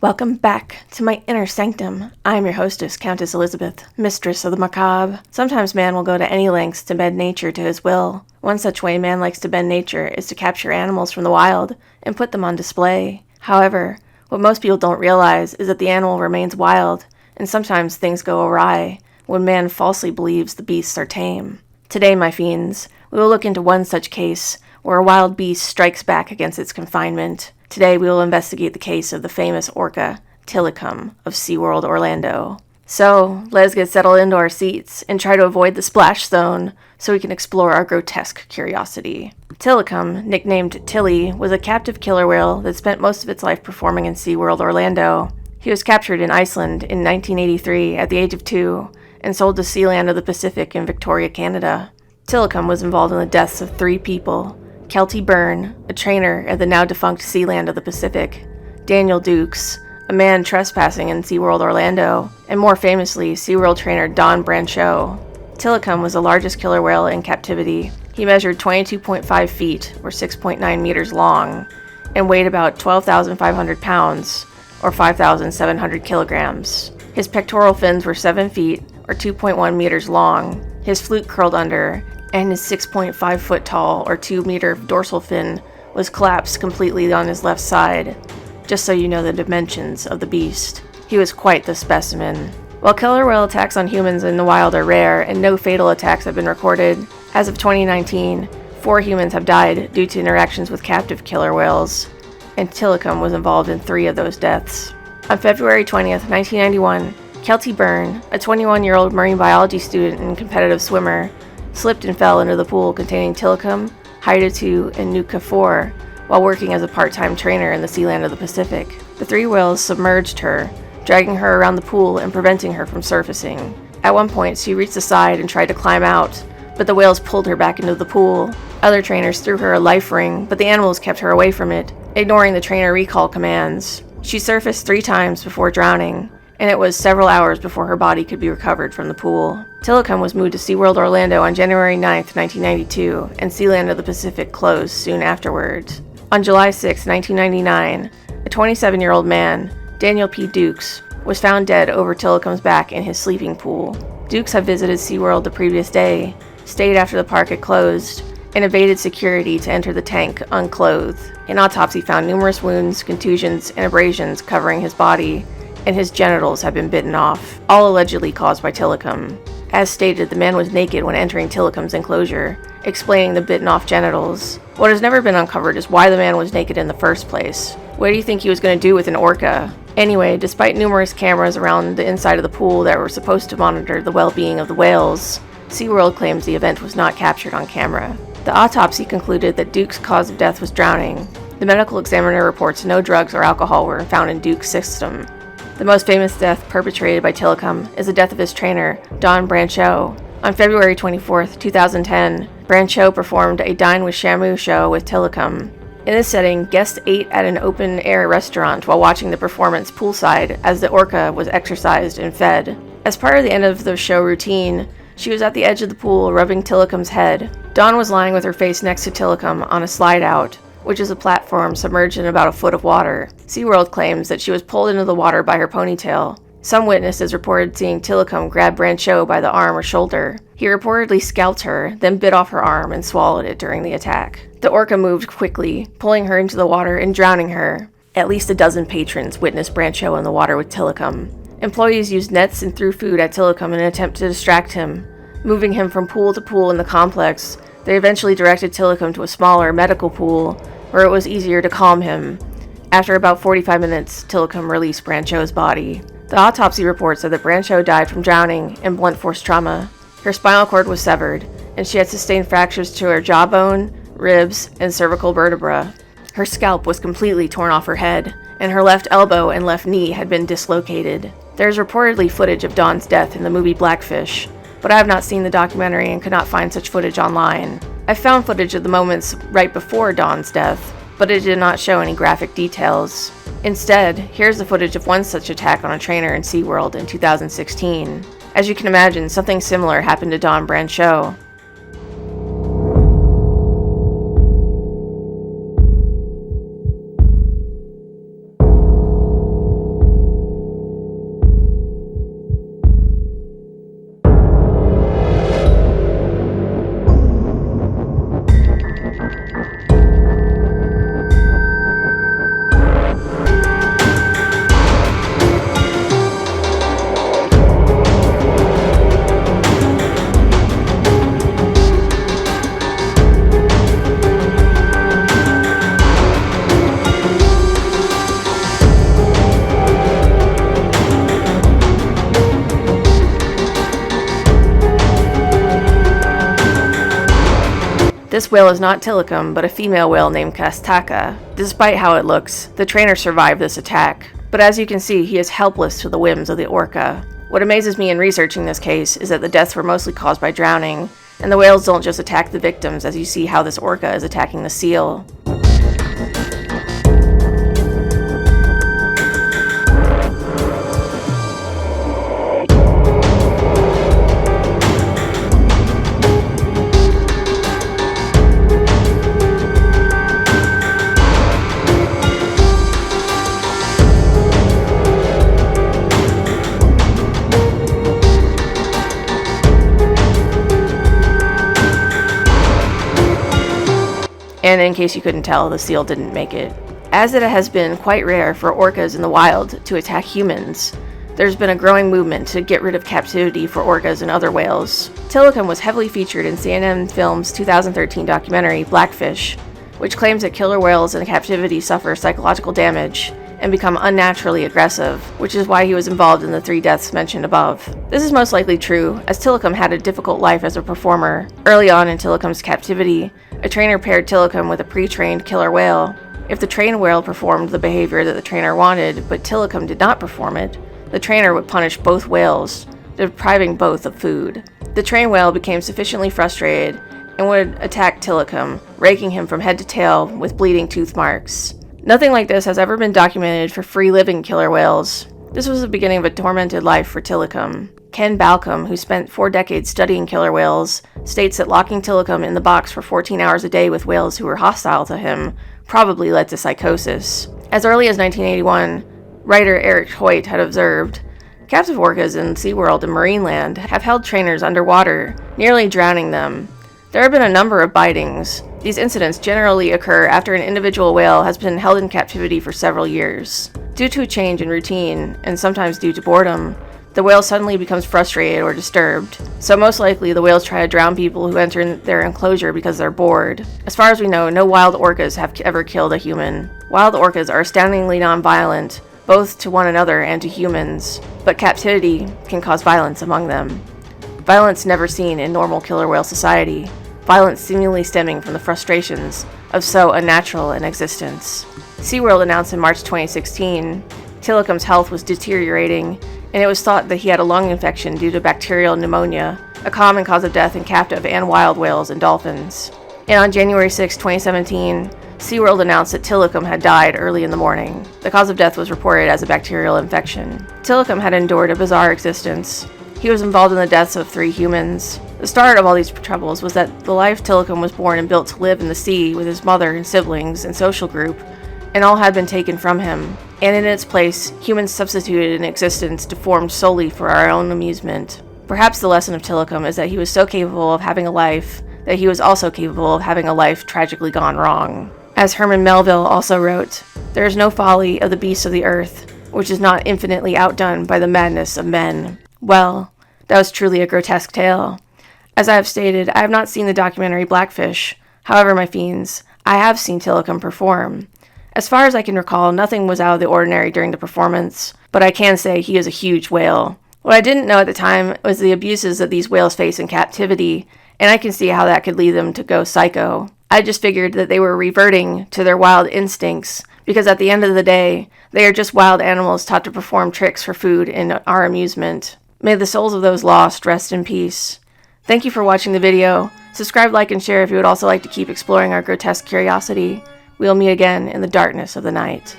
Welcome back to my inner sanctum. I'm your hostess, Countess Elizabeth, mistress of the macabre. Sometimes man will go to any lengths to bend nature to his will. One such way man likes to bend nature is to capture animals from the wild and put them on display. However, what most people don't realize is that the animal remains wild, and sometimes things go awry when man falsely believes the beasts are tame. Today, my fiends, we will look into one such case where a wild beast strikes back against its confinement. Today we will investigate the case of the famous orca, Tilikum, of SeaWorld Orlando. So, let's get settled into our seats and try to avoid the splash zone so we can explore our grotesque curiosity. Tilikum, nicknamed Tilly, was a captive killer whale that spent most of its life performing in SeaWorld Orlando. He was captured in Iceland in 1983 at the age of 2 and sold to Sealand of the Pacific in Victoria, Canada. Tilikum was involved in the deaths of 3 people: Kelty Byrne, a trainer at the now-defunct Sealand of the Pacific; Daniel Dukes, a man trespassing in SeaWorld Orlando; and more famously, SeaWorld trainer Don Brancheau. Tilikum was the largest killer whale in captivity. He measured 22.5 feet, or 6.9 meters long, and weighed about 12,500 pounds, or 5,700 kilograms. His pectoral fins were 7 feet, or 2.1 meters long. His fluke curled under, and his 6.5 foot tall, or 2 meter dorsal fin was collapsed completely on his left side, just so you know the dimensions of the beast. He was quite the specimen. While killer whale attacks on humans in the wild are rare and no fatal attacks have been recorded, as of 2019, 4 humans have died due to interactions with captive killer whales, and Tilikum was involved in 3 of those deaths. On February 20th, 1991, Kelty Byrne, a 21-year-old marine biology student and competitive swimmer, slipped and fell into the pool containing Tilikum, Haida 2, and Nuka 4 while working as a part-time trainer in the Sealand of the Pacific. The 3 whales submerged her, dragging her around the pool and preventing her from surfacing. At one point, she reached the side and tried to climb out, but the whales pulled her back into the pool. Other trainers threw her a life ring, but the animals kept her away from it, ignoring the trainer recall commands. She surfaced 3 times before drowning, and it was several hours before her body could be recovered from the pool. Tilikum was moved to SeaWorld Orlando on January 9, 1992, and Sealand of the Pacific closed soon afterwards. On July 6, 1999, a 27-year-old man, Daniel P. Dukes, was found dead over Tilikum's back in his sleeping pool. Dukes had visited SeaWorld the previous day, stayed after the park had closed, and evaded security to enter the tank unclothed. An autopsy found numerous wounds, contusions, and abrasions covering his body, and his genitals had been bitten off, all allegedly caused by Tilikum. As stated, the man was naked when entering Tilikum's enclosure, explaining the bitten-off genitals. What has never been uncovered is why the man was naked in the first place. What do you think he was going to do with an orca? Anyway, despite numerous cameras around the inside of the pool that were supposed to monitor the well-being of the whales, SeaWorld claims the event was not captured on camera. The autopsy concluded that Duke's cause of death was drowning. The medical examiner reports no drugs or alcohol were found in Duke's system. The most famous death perpetrated by Tilikum is the death of his trainer, Don Brancheau. On February 24, 2010, Brancheau performed a Dine with Shamu show with Tilikum. In this setting, guests ate at an open-air restaurant while watching the performance poolside as the orca was exercised and fed. As part of the end of the show routine, she was at the edge of the pool rubbing Tilikum's head. Dawn was lying with her face next to Tilikum on a slide-out, which is a platform submerged in about a foot of water. SeaWorld claims that she was pulled into the water by her ponytail. Some witnesses reported seeing Tilikum grab Brancheau by the arm or shoulder. He reportedly scalped her, then bit off her arm and swallowed it during the attack. The orca moved quickly, pulling her into the water and drowning her. At least a dozen patrons witnessed Brancheau in the water with Tilikum. Employees used nets and threw food at Tilikum in an attempt to distract him. Moving him from pool to pool in the complex, they eventually directed Tilikum to a smaller medical pool, where it was easier to calm him. After about 45 minutes, Tilikum released Brancheau's body. The autopsy reports said that Brancheau died from drowning and blunt force trauma. Her spinal cord was severed, and she had sustained fractures to her jawbone, ribs, and cervical vertebra. Her scalp was completely torn off her head, and her left elbow and left knee had been dislocated. There is reportedly footage of Dawn's death in the movie Blackfish, but I have not seen the documentary and could not find such footage online. I found footage of the moments right before Dawn's death, but it did not show any graphic details. Instead, here's the footage of one such attack on a trainer in SeaWorld in 2016. As you can imagine, something similar happened to Don Brancheau. This whale is not Tilikum, but a female whale named Kastaka. Despite how it looks, the trainer survived this attack. But as you can see, he is helpless to the whims of the orca. What amazes me in researching this case is that the deaths were mostly caused by drowning, and the whales don't just attack the victims, as you see how this orca is attacking the seal. And in case you couldn't tell, the seal didn't make it. As it has been quite rare for orcas in the wild to attack humans, there's been a growing movement to get rid of captivity for orcas and other whales. Tilikum was heavily featured in CNN Films' 2013 documentary, Blackfish, which claims that killer whales in captivity suffer psychological damage and become unnaturally aggressive, which is why he was involved in the 3 deaths mentioned above. This is most likely true, as Tilikum had a difficult life as a performer. Early on in Tilikum's captivity, a trainer paired Tilikum with a pre-trained killer whale. If the trained whale performed the behavior that the trainer wanted, but Tilikum did not perform it, the trainer would punish both whales, depriving both of food. The trained whale became sufficiently frustrated and would attack Tilikum, raking him from head to tail with bleeding tooth marks. Nothing like this has ever been documented for free-living killer whales. This was the beginning of a tormented life for Tilikum. Ken Balcom, who spent 4 decades studying killer whales, states that locking Tilikum in the box for 14 hours a day with whales who were hostile to him probably led to psychosis. As early as 1981, writer Eric Hoyt had observed, captive orcas in SeaWorld and Marineland have held trainers underwater, nearly drowning them. There have been a number of bitings. These incidents generally occur after an individual whale has been held in captivity for several years. Due to a change in routine, and sometimes due to boredom, the whale suddenly becomes frustrated or disturbed. So most likely the whales try to drown people who enter their enclosure because they're bored. As far as we know, no wild orcas have ever killed a human. Wild orcas are astoundingly non-violent, both to one another and to humans, but captivity can cause violence among them. Violence never seen in normal killer whale society. Violence seemingly stemming from the frustrations of so unnatural an existence. SeaWorld announced in March 2016, Tilikum's health was deteriorating, and it was thought that he had a lung infection due to bacterial pneumonia, a common cause of death in captive and wild whales and dolphins. And on January 6, 2017, SeaWorld announced that Tilikum had died early in the morning. The cause of death was reported as a bacterial infection. Tilikum had endured a bizarre existence. He was involved in the deaths of 3 humans. The start of all these troubles was that the life Tilikum was born and built to live in the sea with his mother and siblings and social group, and all had been taken from him, and in its place, humans substituted an existence deformed solely for our own amusement. Perhaps the lesson of Tilikum is that he was so capable of having a life that he was also capable of having a life tragically gone wrong. As Herman Melville also wrote, "There is no folly of the beasts of the earth, which is not infinitely outdone by the madness of men." Well, that was truly a grotesque tale. As I have stated, I have not seen the documentary Blackfish. However, my fiends, I have seen Tilikum perform. As far as I can recall, nothing was out of the ordinary during the performance, but I can say he is a huge whale. What I didn't know at the time was the abuses that these whales face in captivity, and I can see how that could lead them to go psycho. I just figured that they were reverting to their wild instincts, because at the end of the day, they are just wild animals taught to perform tricks for food and our amusement. May the souls of those lost rest in peace. Thank you for watching the video. Subscribe, like, and share if you would also like to keep exploring our grotesque curiosity. We will meet again in the darkness of the night.